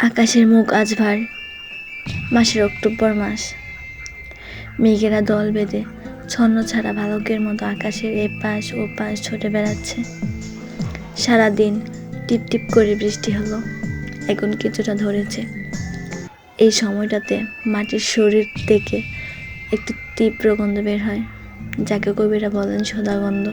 আকাশের মুখ আজ ভার। মাসের অক্টোবর মাস। মেঘেরা দল বেঁধে ছন্ন ছাড়া ভালুকের মতো আকাশের এপাশ ও পাশ ছুটে বেড়াচ্ছে। সারাদিন টিপ টিপ করে বৃষ্টি হলো, এখন কিছুটা ধরেছে। এই সময়টাতে মাটির শরীর থেকে একটু তীব্র গন্ধ বের হয়, যাকে কবিরা বলেন সোদা গন্ধ।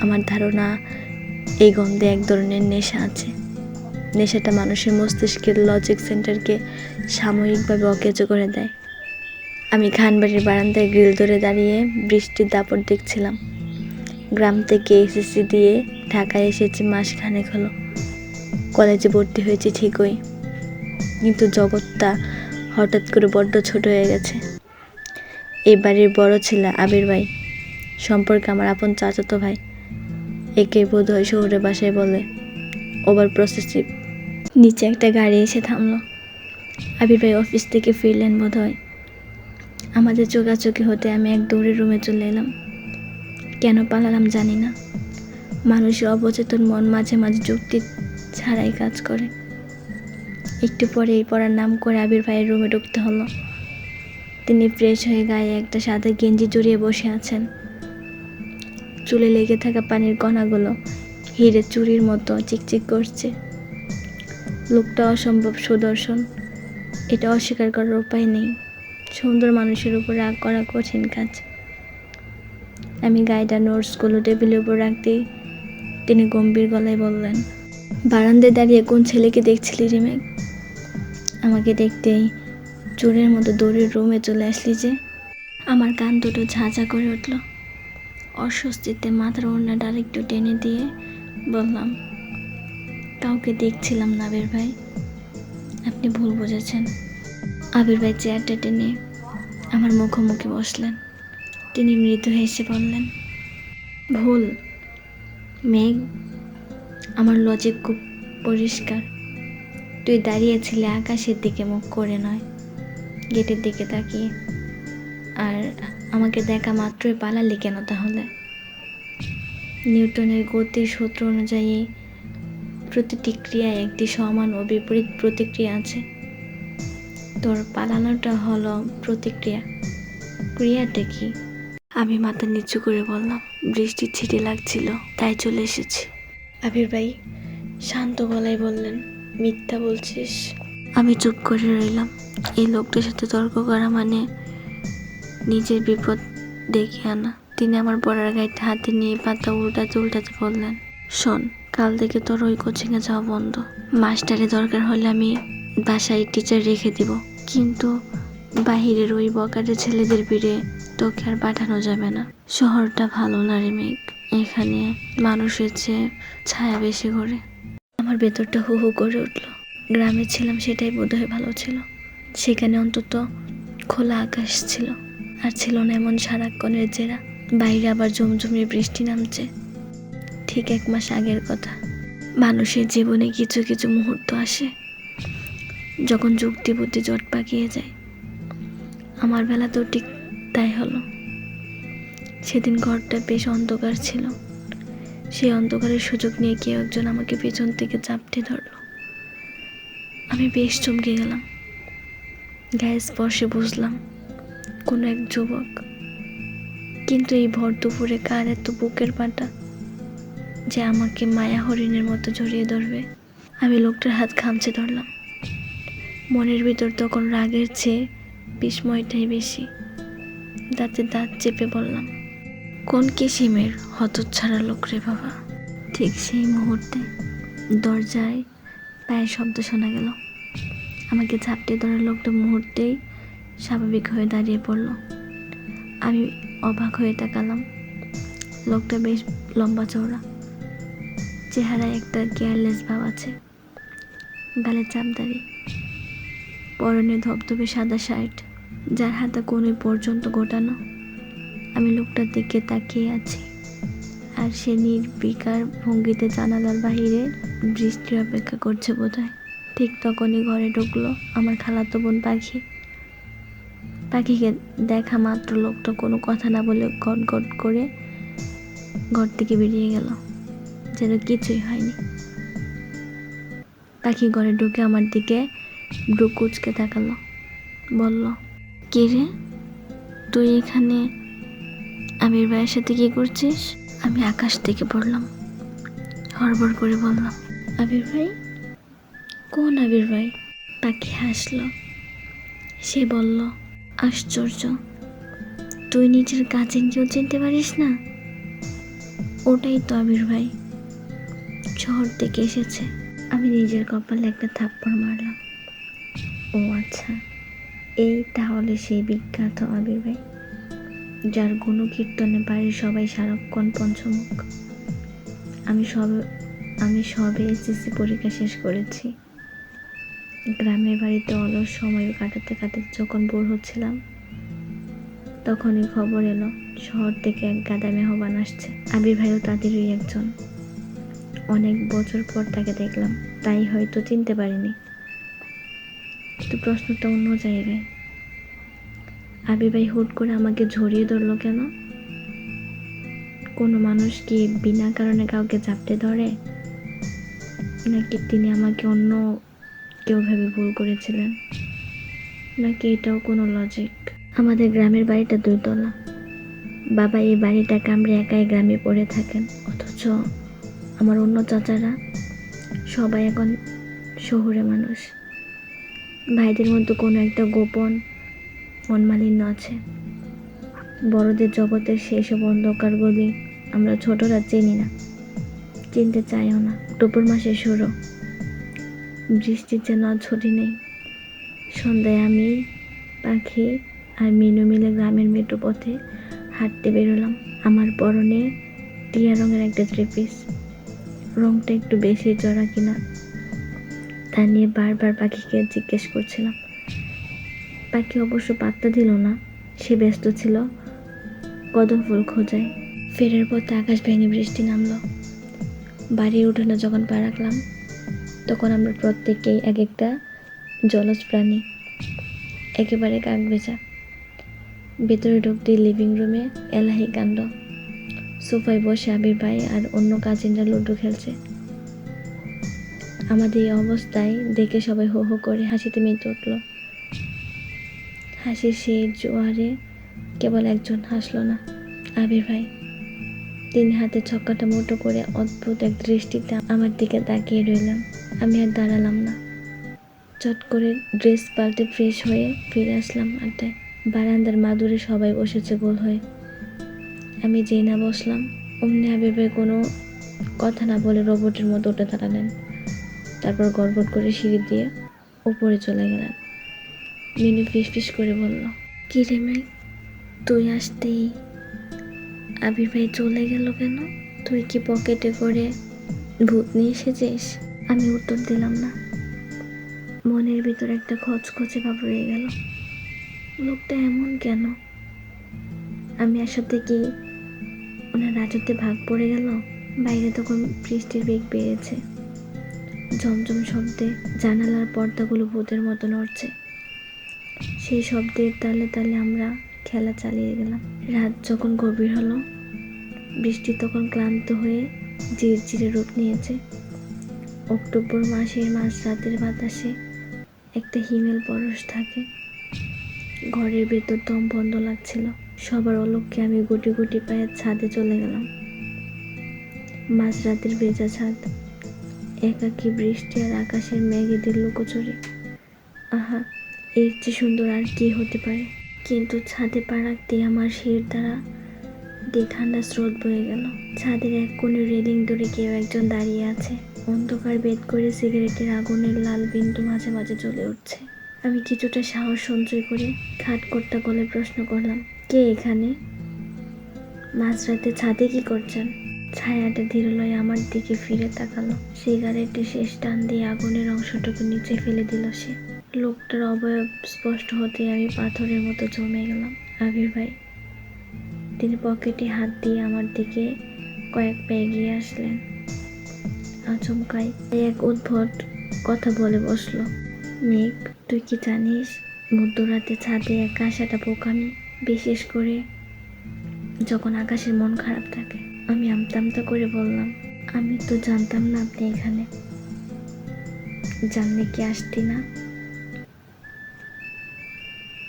আমার ধারণা এই গন্ধে এক ধরনের নেশা আছে। নেশাটা মানুষের মস্তিষ্কের লজিক সেন্টারকে সাময়িকভাবে অকেজো করে দেয়। আমি খানবাড়ির বারান্দায় গ্রিল ধরে দাঁড়িয়ে বৃষ্টির দাপট দেখছিলাম। গ্রাম থেকে এসএসসি দিয়ে ঢাকায় এসেছি মাসখানেক হলো। কলেজে ভর্তি হয়েছি ঠিকই, কিন্তু জগৎটা হঠাৎ করে বড্ড ছোট হয়ে গেছে। এই বাড়ির বড় ছেলে আবির ভাই সম্পর্কে আমার আপন চাচাতো ভাই, একে বোধ হয় শহরে বাসায় বলে ওভার প্রসেসিভ। নিচে একটা গাড়ি এসে থামলো। আবির ভাই অফিস থেকে ফিরলেন বোধ হয়। আমাদের চোখাচোখি হতে আমি এক দৌড়ে রুমে চলে এলাম। কেন পালালাম জানি না। মানুষের অবচেতন মন মাঝে মাঝে যুক্তি ছাড়াই কাজ করে। একটু পরেই পড়ার নাম করে আবির ভাইয়ের রুমে ঢুকতে হলো। তিনি ফ্রেশ হয়ে গায়ে একটা সাদা গেঞ্জি জড়িয়ে বসে আছেন। চুলে লেগে থাকা পানির কণাগুলো হিরে চুরির মতো চিকচিক করছে। লোকটা অসম্ভব সুদর্শন, এটা অস্বীকার করার উপায় নেই। সুন্দর মানুষের উপর রাগ করা কঠিন কাজ। আমি গাইডা নোটসগুলো টেবিলের উপর রাখতেই তিনি গম্ভীর গলায় বললেন, বারান্দায় দাঁড়িয়ে কোন ছেলেকে দেখছিলি রে মেঘ? আমাকে দেখতেই চোরের মতো দৌড়ে রুমে চলে আসলি যে? আমার কান দুটো ঝাঁঝা করে উঠল। অস্বস্তিতে মাথার ওড়নাটা আরেকটু টেনে দিয়ে বললাম, কাউকে দেখছিলাম না আবির ভাই, আপনি ভুল বুঝেছেন। আবির ভাই চেয়ারটা টেনে আমার মুখোমুখি বসলেন। তিনি মৃদু হেসে বললেন, ভুল মেঘ, আমার লজিক খুব পরিষ্কার। তুই দাঁড়িয়েছিলি আকাশের দিকে মুখ করে নয়, গেটের দিকে তাকিয়ে। আর আমাকে দেখা মাত্রই পালালি কেন তাহলে? নিউটনের গতির সূত্র অনুযায়ী প্রতিটি ক্রিয়ায় একটি সমান ও বিপরীত প্রতিক্রিয়া আছে। তোর পালানোটা হলো প্রতিক্রিয়া। ক্রিয়াটা কি? আমি মাথা নিচু করে বললাম, বৃষ্টির ছিটে লাগছিল তাই চলে এসেছি। আবির ভাই শান্ত গলায় বললেন, মিথ্যা বলছিস? আমি চুপ করে রইলাম। এই লোকটার সাথে তর্ক করা মানে নিজের বিপদ ডেকে আনা। তিনি আমার পড়ার গাইডটা হাতে নিয়ে পাতা উল্টাতে উল্টাতে বললেন, শোন, কাল থেকে তোর ওই কোচিংয়ে যাওয়া বন্ধ। মাস্টারে দরকার হলে আমি বাসায় টিচার রেখে দিব, কিন্তু বাহিরের ওই বকাটে ছেলেদের ভিড়ে তোকে আর পাঠানো যাবে না। শহরটা ভালো না রে মেঘ, এখানে মানুষের চেয়ে ছায়া বেশি করে। আমার ভেতরটা হু হু করে উঠল। গ্রামে ছিলাম সেটাই বোধহয় ভালো ছিল। সেখানে অন্তত খোলা আকাশ ছিল, আর ছিল না এমন সারাক্ষণের জেরা। বাইরে আবার ঝুমঝুমিয়ে বৃষ্টি নামছে। ঠিক 1 মাস আগের কথা। মানুষের জীবনে কিছু কিছু মুহূর্ত আসে যখন যুক্তি বুদ্ধি জট পাকিয়ে যায়। আমার বেলাতেও ঠিক তাই হলো। সেদিন ঘরটা বেশ অন্ধকার ছিল। সেই অন্ধকারের সুযোগ নিয়ে কেউ একজন আমাকে পেছন থেকে চাপটে ধরল। আমি বেশ চমকে গেলাম। গায়ে স্পর্শে বুঝলাম কোনো এক যুবক। কিন্তু এই ভর দুপুরে কার এত বুকের পাটা যে আমাকে মায়া হরিণের মতো জড়িয়ে ধরবে? আমি লোকটার হাত খামচে ধরলাম। মনের ভিতর তখন রাগের চেয়ে বিস্ময়টাই বেশি। দাঁতে দাঁত চেপে বললাম, কোন কিসিমের হতচ্ছাড়া লোক রে বাবা? ঠিক সেই মুহূর্তে দরজায় পায়ের শব্দ শোনা গেল। আমাকে ঝাপটে ধরা লোকটা মুহূর্তেই স্বাভাবিক হয়ে দাঁড়িয়ে পড়ল। আমি অবাক হয়ে তাকালাম। লোকটা বেশ লম্বা চওড়া, চেহারায় একটা কেয়ারলেস ভাব আছে। গালে চাপদাড়ি, পরনে ধবধবে সাদা শার্ট, যার হাতা কোণে পর্যন্ত গোটানো। আমি লোকটার দিকে তাকিয়ে আছি, আর সে নির্বিকার ভঙ্গিতে জানালার বাহিরে বৃষ্টি অপেক্ষা করছে বোধহয়। ঠিক তখনই ঘরে ঢুকলো আমার খালাতো বোন পাখি। পাখিকে দেখা মাত্র লোকটা কোনো কথা না বলে গট গট করে ঘর থেকে বেরিয়ে গেল, যেন কিছুই হয়নি। পাখি ঘরে ঢুকে আমার দিকে ব্রু কুঁচকে তাকালো, বলল, কে রে তুই এখানে? আবির ভাইয়ের সাথে কি করছিস? আমি আকাশ থেকে পড়লাম, হড়বড় করে বললাম, আবির ভাই? কোন আবির ভাই? পাখি হাসলো। সে বলল, আশ্চর্য, তুই নিজের কাজিনকেও চিনতে পারিস না? ওটাই তো আবির ভাই, শহর থেকে এসেছে। আমি নিজের কপালে একটা থাপ্পড় মারলাম। ও আচ্ছা, এই তাহলে সেই বিখ্যাত আবির ভাই, যার গুণকীর্তনে বাড়ির সবাই সারাক্ষণ পঞ্চমুখ। আমি সবে এসএসসি পরীক্ষা শেষ করেছি। গ্রামের বাড়িতে অলস সময় কাটাতে কাটাতে যখন বোর হচ্ছিলাম, তখনই খবর এলো শহর থেকে এক গাদা মেহমান আসছে। আবির ভাইও তাদেরই একজন। অনেক বছর পর তাকে দেখলাম, তাই হয়তো চিনতে পারিনি। কিন্তু প্রশ্নটা অন্য জায়গায়। আবির ভাই হুট করে আমাকে জড়িয়ে ধরলো কেন? কোনো মানুষ কি বিনা কারণে কাউকে চাপটে ধরে? নাকি তিনি আমাকে অন্য কেউ ভেবে ভুল করেছিলেন? নাকি এটাও কোনো লজিক? আমাদের গ্রামের বাড়িটা 2 তলা। বাবা এই বাড়িটা কামড়ে একাই গ্রামে পড়ে থাকেন, অথচ আমার অন্য চাচারা সবাই এখন শহুরে মানুষ। ভাইদের মধ্যে কোনো একটা গোপন মনমালিন্য আছে। বড়দের জগতের সেসব অন্ধকার গলি আমরা ছোটরা চিনি না, চিনতে চাইও না। অক্টোবর মাসে শুরু, বৃষ্টির যেন ছুটি নেই। সন্ধ্যায় আমি, পাখি আর মিনু মিলে গ্রামের মেট্রো পথে হাঁটতে বেরোলাম। আমার পরনে টিয়া রঙের একটা থ্রি-পিস। রংটা একটু বেশি জড়া কিনা তা নিয়ে বারবার পাখিকে জিজ্ঞেস করছিলাম। পাখি অবশ্য পাত্তা দিল না, সে ব্যস্ত ছিল কদম ফুল খোঁজায়। ফেরার পথে আকাশ ভেঙে বৃষ্টি নামলো। বাড়ির উঠোনে যখন পা রাখলাম, তখন আমরা প্রত্যেকেই এক একটা জলজ প্রাণী, একেবারে কাক ভেজা। ভেতরে ঢুকতেই লিভিং রুমে এলাহি কাণ্ড। সোফায় বসে আবির ভাই আর অন্য কাজিনরা লুডো খেলছে। আমাদের এই অবস্থায় দেখে সবাই হো হো করে হাসিতে মেতে উঠল। হাসির সেই জোয়ারে কেবল একজন হাসলো না, আবির ভাই। তিনি হাতে ছক্কাটা মুঠো করে অদ্ভুত এক দৃষ্টিতে আমার দিকে তাকিয়ে রইলেন। আমি আর দাঁড়ালাম না, চট করে ড্রেস পাল্টে ফ্রেশ হয়ে ফিরে আসলাম আড্ডায়। বারান্দার মাদুরে সবাই বসেছে গোল হয়ে। আমি যেই না বসলাম, অমনি আবির ভাই কোনো কথা না বলে রোবটের মতো উঠে দাঁড়ালেন। তারপর গড়গড় করে সিঁড়ি দিয়ে উপরে চলে গেলেন। মিনু ফিস করে বলল, কি রে মেঘ, তুই আসতেই আবির ভাই চলে গেল কেন? তুই কি পকেটে করে ভূত নিয়ে এসেছিস? আমি উত্তর দিলাম না। মনের ভিতর একটা খচখচে ভাব রয়ে গেল। লোকটা এমন কেন? আমি আসাতে কি ওনার রাজত্বে ভাগ পড়ে গেল? বাইরে তখন বৃষ্টির বেগ বেড়েছে। ঝমঝম শব্দে জানালার পর্দাগুলো ভূতের মতো নড়ছে। সেই শব্দের তালে তালে আমরা খেলা চালিয়ে গেলাম। রাত যখন গভীর হলো, বৃষ্টি তখন ক্লান্ত হয়ে ঝিরঝিরে রূপ নিয়েছে। অক্টোবর মাসের মাঝরাতের বাতাসে একটা হিমেল পরশ থাকে। ঘরের ভেতর দম বন্ধ লাগছিল। সবার অলক্ষ্যে আমি গুটি গুটি পায়ে ছাদে চলে গেলাম। মাঝরাতের ভেজা ছাদ, একাকী বৃষ্টি আর আকাশের মেঘেদের লুকোচুরি। আহা, এর চেয়ে সুন্দর আর কি হতে পারে? কিন্তু ছাদে পা রাখতেই আমার শির দ্বারা দিয়ে ঠান্ডা স্রোত বয়ে গেল। ছাদের এক কোণে রেলিং ধরে কেউ একজন দাঁড়িয়ে আছে। অন্ধকার ভেদ করে সিগারেটের আগুনের লাল বিন্দু মাঝে মাঝে জ্বলে উঠছে। আমি কিছুটা সাহস সঞ্চয় করে খাটকর্তা গলায় প্রশ্ন করলাম, কে এখানে? মাঝরাতে ছাদে কি করছেন? ছায়াটা ধীরলয়ে আমার দিকে ফিরে তাকালো। সিগারেটের শেষ টান দিয়ে আগুনের অংশটুকু নিচে ফেলে দিল সে। লোকটার অবয়ব স্পষ্ট হতে আমি পাথরের মতো জমে গেলাম। আবির ভাই। তিনি পকেটে হাত দিয়ে আমার দিকে কয়েক পা এগিয়ে আসলেন। আচমকাই এক উদ্ভট কথা বলে বসলো, মেঘ, তুই কি জানিস মধ্যরাতে ছাদে একা আসাটা বোকামি, বিশেষ করে যখন আকাশের মন খারাপ থাকে। আমি আমতা আমতা করে বললাম, আমি তো জানতাম না আপনি এখানে। জানলে কি আসতি না?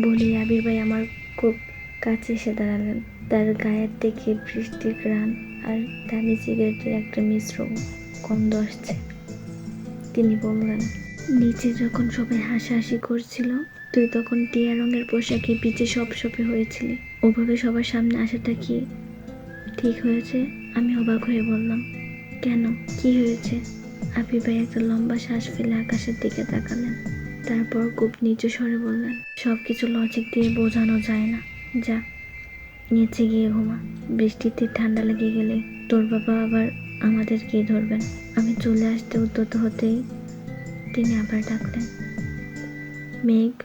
বলি আবির ভাই আমার খুব কাছে এসে দাঁড়ালেন। তার গায়ের থেকে বৃষ্টির ঘ্রাণ আর দামি সিগারেটের একটা মিশ্র গন্ধ আসছে। তিনি বললেন, নিচে যখন সবাই হাসাহাসি করছিল তুই তখন টিয়া রঙের পোশাকে পিছে সপসপে হয়েছিলি। ওভাবে সবার সামনে আসাটা কি ঠিক হয়েছে? আমি অবাক হয়ে বললাম, কেন, কি হয়েছে? আবির ভাই একটা লম্বা শ্বাস ফেলে আকাশের দিকে তাকালেন। তারপর খুব নিচু স্বরে বললেন, সবকিছু লজিক দিয়ে বোঝানো যায় না। যা, নিচে গিয়ে ঘুমা। বৃষ্টিতে ঠান্ডা লেগে গেলে তোর বাবা আবার আমাদেরকেই ধরবেন। আমি চলে আসতে উদ্যত হতেই তিনি আবার ডাকলেন, মেঘ।